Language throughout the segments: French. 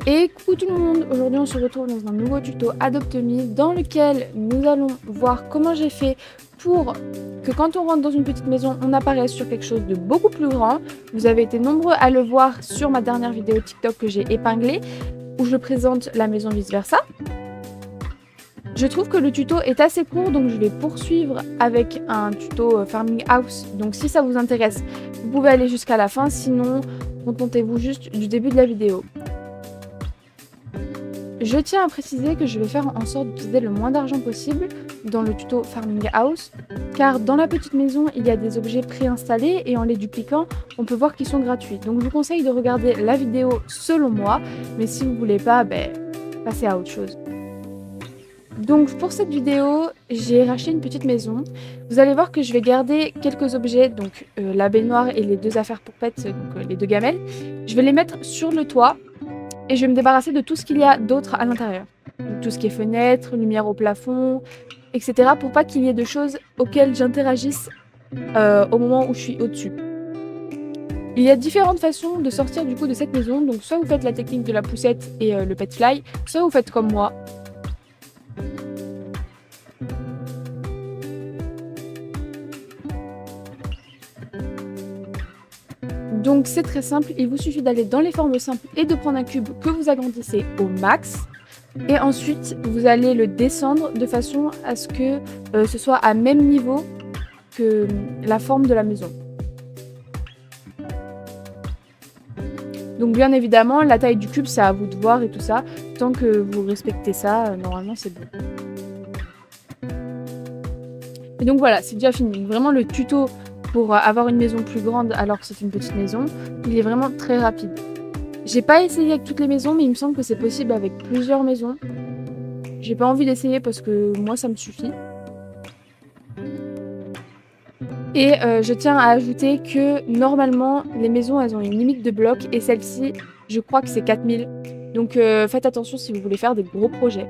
Et coucou tout le monde, aujourd'hui on se retrouve dans un nouveau tuto Adopt Me dans lequel nous allons voir comment j'ai fait pour que quand on rentre dans une petite maison, on apparaisse sur quelque chose de beaucoup plus grand. Vous avez été nombreux à le voir sur ma dernière vidéo TikTok que j'ai épinglée, où je présente la maison vice versa. Je trouve que le tuto est assez court, donc je vais poursuivre avec un tuto Farming House. Donc si ça vous intéresse, vous pouvez aller jusqu'à la fin, sinon contentez-vous juste du début de la vidéo. Je tiens à préciser que je vais faire en sorte d'utiliser le moins d'argent possible dans le tuto Farming House, car dans la petite maison, il y a des objets préinstallés et en les dupliquant, on peut voir qu'ils sont gratuits. Donc je vous conseille de regarder la vidéo selon moi, mais si vous voulez pas, passez à autre chose. Donc pour cette vidéo, j'ai racheté une petite maison. Vous allez voir que je vais garder quelques objets, donc la baignoire et les deux affaires pour pets, donc les deux gamelles. Je vais les mettre sur le toit. Et je vais me débarrasser de tout ce qu'il y a d'autre à l'intérieur. Tout ce qui est fenêtres, lumière au plafond, etc. pour pas qu'il y ait de choses auxquelles j'interagisse au moment où je suis au-dessus. Il y a différentes façons de sortir du coup de cette maison. Donc soit vous faites la technique de la poussette et le pet fly, soit vous faites comme moi. Donc c'est très simple, il vous suffit d'aller dans les formes simples et de prendre un cube que vous agrandissez au max. Et ensuite, vous allez le descendre de façon à ce que ce soit à même niveau que la forme de la maison. Donc bien évidemment, la taille du cube, c'est à vous de voir et tout ça. Tant que vous respectez ça, normalement c'est bon. Et donc voilà, c'est déjà fini. Vraiment le tuto pour avoir une maison plus grande alors que c'est une petite maison, il est vraiment très rapide. J'ai pas essayé avec toutes les maisons, mais il me semble que c'est possible avec plusieurs maisons. J'ai pas envie d'essayer parce que moi ça me suffit. Et je tiens à ajouter que normalement les maisons elles ont une limite de blocs et celle-ci je crois que c'est 4000. Donc faites attention si vous voulez faire des gros projets.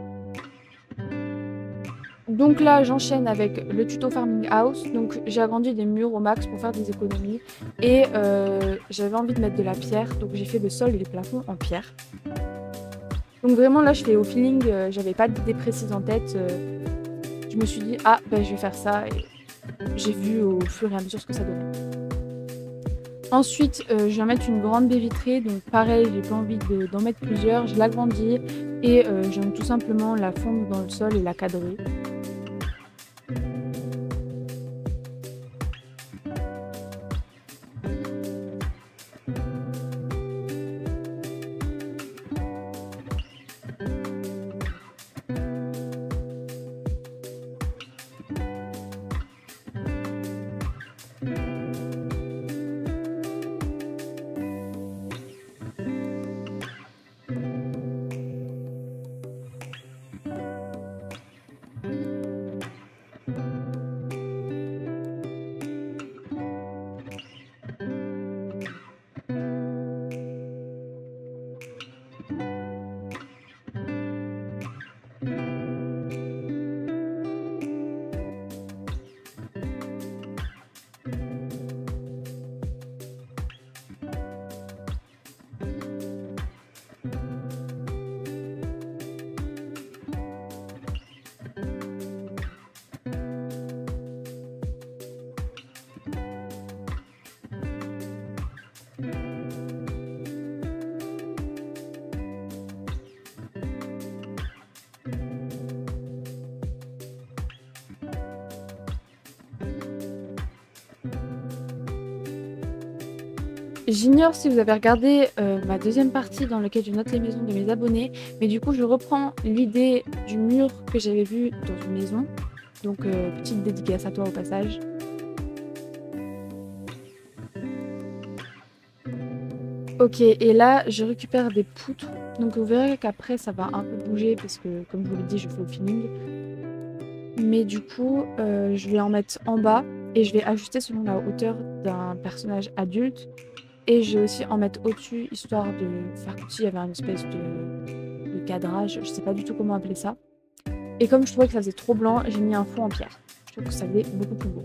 Donc là, j'enchaîne avec le tuto Farming House. Donc j'ai agrandi des murs au max pour faire des économies. Et j'avais envie de mettre de la pierre. Donc j'ai fait le sol et les plafonds en pierre. Donc vraiment là, je fais au feeling. J'avais pas d'idée précise en tête. Je me suis dit, ah, je vais faire ça. Et j'ai vu au fur et à mesure ce que ça donnait. Ensuite, je viens mettre une grande baie vitrée. Donc pareil, j'ai pas envie d'en mettre plusieurs. Je l'agrandis. Et je viens tout simplement la fondre dans le sol et la cadrer. J'ignore si vous avez regardé ma deuxième partie dans laquelle je note les maisons de mes abonnés, mais du coup je reprends l'idée du mur que j'avais vu dans une maison. Donc petite dédicace à toi au passage. Ok, et là je récupère des poutres. Donc vous verrez qu'après ça va un peu bouger parce que comme je vous l'ai dit je fais au feeling. Mais du coup je vais en mettre en bas et je vais ajuster selon la hauteur d'un personnage adulte. Et je vais aussi en mettre au-dessus, histoire de faire comme s'il y avait une espèce de cadrage. Je sais pas du tout comment appeler ça. Et comme je trouvais que ça faisait trop blanc, j'ai mis un fond en pierre. Je trouve que ça faisait beaucoup plus beau.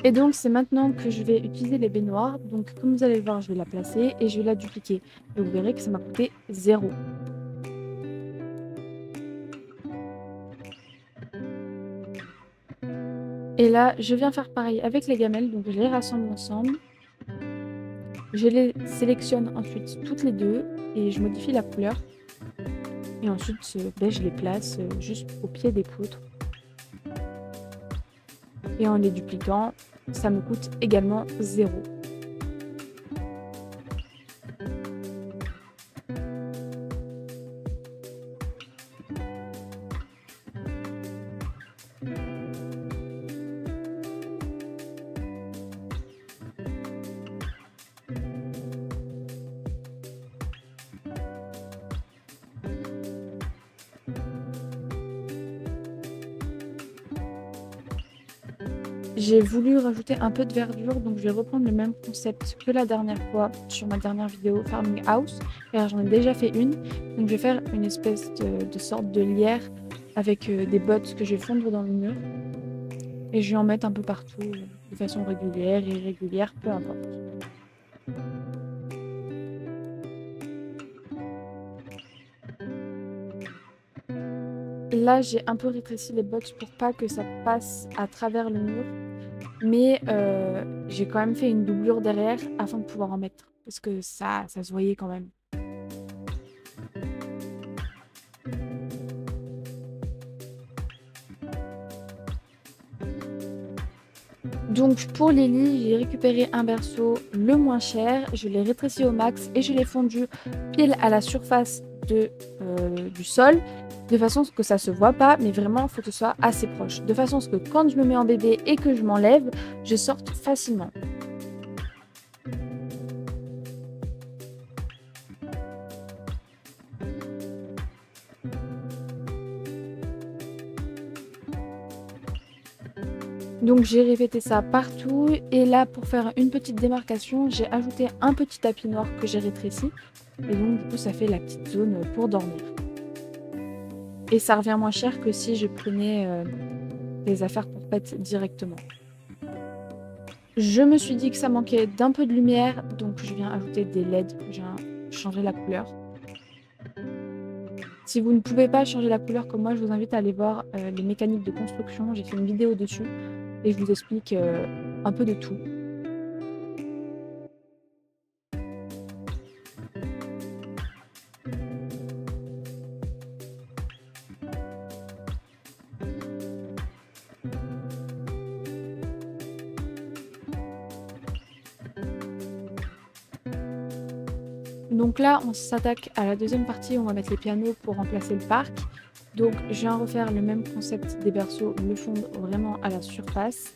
Et donc c'est maintenant que je vais utiliser les baignoires. Donc comme vous allez le voir, je vais la placer et je vais la dupliquer. Et vous verrez que ça m'a coûté 0. Et là, je viens faire pareil avec les gamelles. Donc je les rassemble ensemble. Je les sélectionne ensuite toutes les deux et je modifie la couleur. Et ensuite, je les place juste au pied des poutres. Et en les dupliquant, ça me coûte également 0. J'ai voulu rajouter un peu de verdure, donc je vais reprendre le même concept que la dernière fois sur ma dernière vidéo Farming House, car j'en ai déjà fait une. Donc je vais faire une espèce de sorte de lierre avec des bottes que je vais fondre dans le mur. Et je vais en mettre un peu partout, de façon régulière et irrégulière, peu importe. Là, j'ai un peu rétréci les bottes pour pas que ça passe à travers le mur. Mais j'ai quand même fait une doublure derrière afin de pouvoir en mettre. Parce que ça se voyait quand même. Donc pour les lits, j'ai récupéré un berceau le moins cher. Je l'ai rétréci au max et je l'ai fondu pile à la surface du sol. De façon à ce que ça se voit pas, mais vraiment il faut que ce soit assez proche. De façon à ce que quand je me mets en bébé et que je m'enlève, je sorte facilement. Donc j'ai répété ça partout et là pour faire une petite démarcation, j'ai ajouté un petit tapis noir que j'ai rétréci et donc du coup ça fait la petite zone pour dormir. Et ça revient moins cher que si je prenais les affaires pour pet directement. Je me suis dit que ça manquait d'un peu de lumière, donc je viens ajouter des LED, j'ai changé la couleur. Si vous ne pouvez pas changer la couleur comme moi, je vous invite à aller voir les mécaniques de construction, j'ai fait une vidéo dessus et je vous explique un peu de tout. Donc là, on s'attaque à la deuxième partie, on va mettre les pianos pour remplacer le parc. Donc je viens refaire le même concept des berceaux, le fondre vraiment à la surface.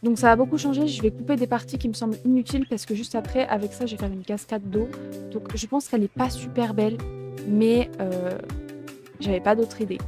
Donc ça a beaucoup changé, je vais couper des parties qui me semblent inutiles parce que juste après, avec ça, je vais faire une cascade d'eau. Donc je pense qu'elle n'est pas super belle, mais j'avais pas d'autre idée.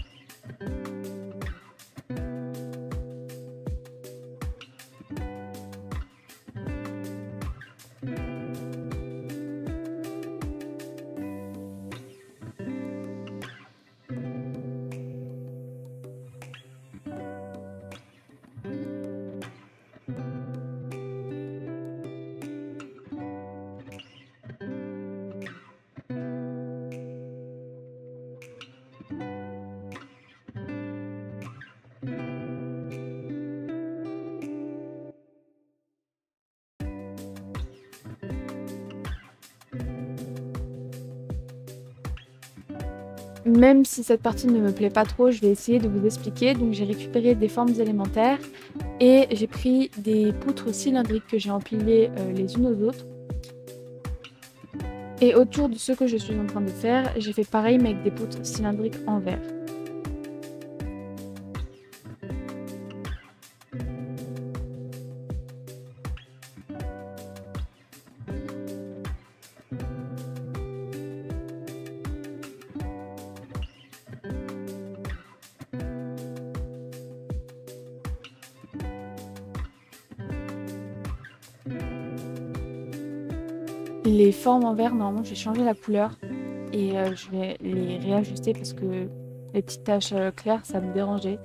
Même si cette partie ne me plaît pas trop, je vais essayer de vous expliquer. Donc j'ai récupéré des formes élémentaires et j'ai pris des poutres cylindriques que j'ai empilées les unes aux autres. Et autour de ce que je suis en train de faire, j'ai fait pareil mais avec des poutres cylindriques en verre. Les formes en verre, normalement, j'ai changé la couleur et je vais les réajuster parce que les petites taches claires, ça me dérangeait.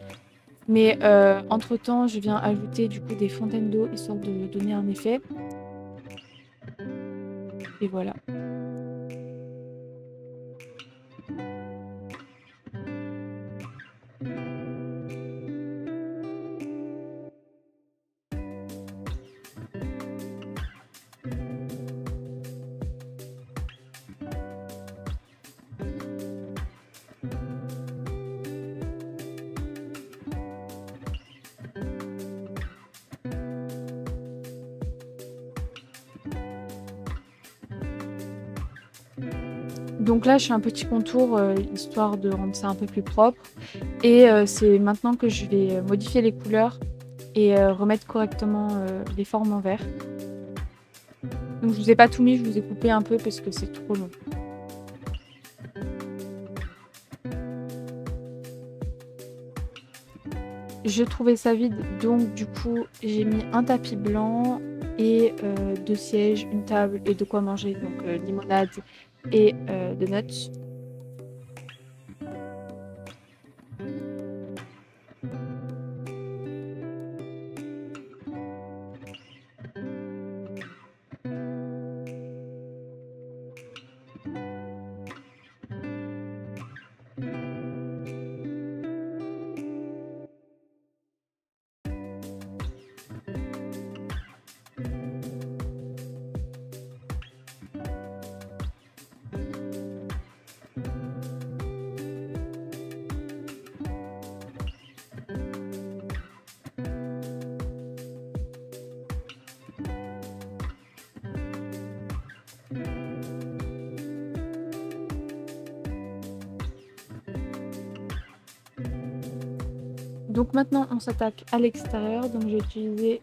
Mais entre-temps, je viens ajouter du coup des fontaines d'eau histoire de donner un effet. Et voilà. Donc là, je fais un petit contour histoire de rendre ça un peu plus propre. Et c'est maintenant que je vais modifier les couleurs et remettre correctement les formes en vert. Donc je vous ai pas tout mis, je vous ai coupé un peu parce que c'est trop long. Je trouvais ça vide, donc du coup j'ai mis un tapis blanc et 2 sièges, une table et de quoi manger, donc limonade et donuts. Donc maintenant on s'attaque à l'extérieur, donc j'ai utilisé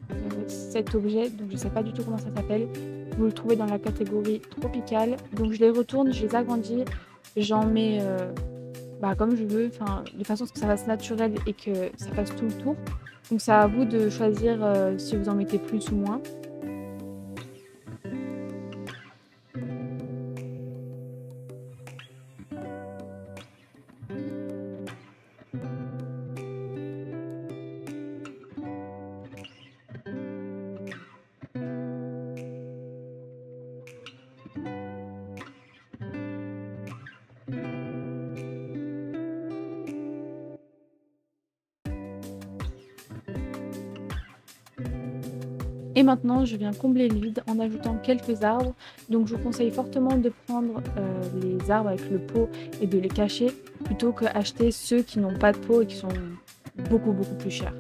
cet objet, donc je sais pas du tout comment ça s'appelle, vous le trouvez dans la catégorie tropicale, donc je les retourne, je les agrandis, j'en mets comme je veux, de façon à ce que ça fasse naturel et que ça fasse tout le tour, donc c'est à vous de choisir si vous en mettez plus ou moins. Et maintenant, je viens combler le vide en ajoutant quelques arbres. Donc je vous conseille fortement de prendre les arbres avec le pot et de les cacher plutôt que acheter ceux qui n'ont pas de pot et qui sont beaucoup plus chers.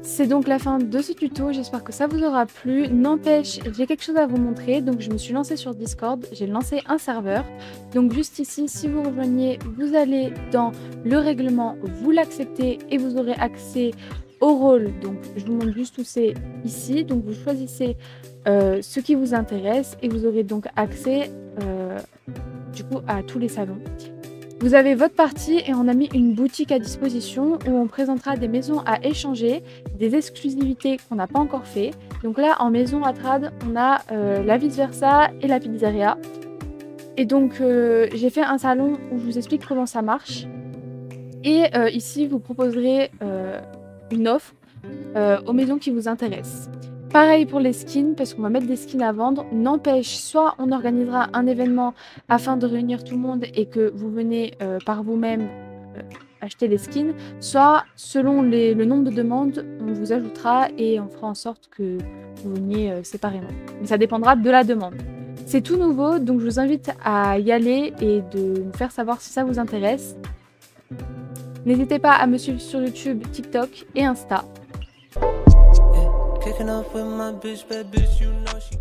C'est donc la fin de ce tuto, j'espère que ça vous aura plu. N'empêche, j'ai quelque chose à vous montrer, donc je me suis lancée sur Discord, j'ai lancé un serveur. Donc juste ici, si vous rejoignez, vous allez dans le règlement, vous l'acceptez et vous aurez accès au rôle. Donc je vous montre juste où c'est ici, donc vous choisissez ce qui vous intéresse et vous aurez donc accès du coup à tous les salons. Vous avez votre partie et on a mis une boutique à disposition où on présentera des maisons à échanger, des exclusivités qu'on n'a pas encore fait. Donc là, en maison à trad, on a la vice versa et la pizzeria. Et donc, j'ai fait un salon où je vous explique comment ça marche. Et ici, vous proposerez une offre aux maisons qui vous intéressent. Pareil pour les skins, parce qu'on va mettre des skins à vendre. N'empêche, soit on organisera un événement afin de réunir tout le monde et que vous venez par vous-même acheter les skins, soit selon le nombre de demandes, on vous ajoutera et on fera en sorte que vous veniez séparément. Mais ça dépendra de la demande. C'est tout nouveau, donc je vous invite à y aller et de me faire savoir si ça vous intéresse. N'hésitez pas à me suivre sur YouTube, TikTok et Insta. Kicking up with my bitch, bad bitch, you know she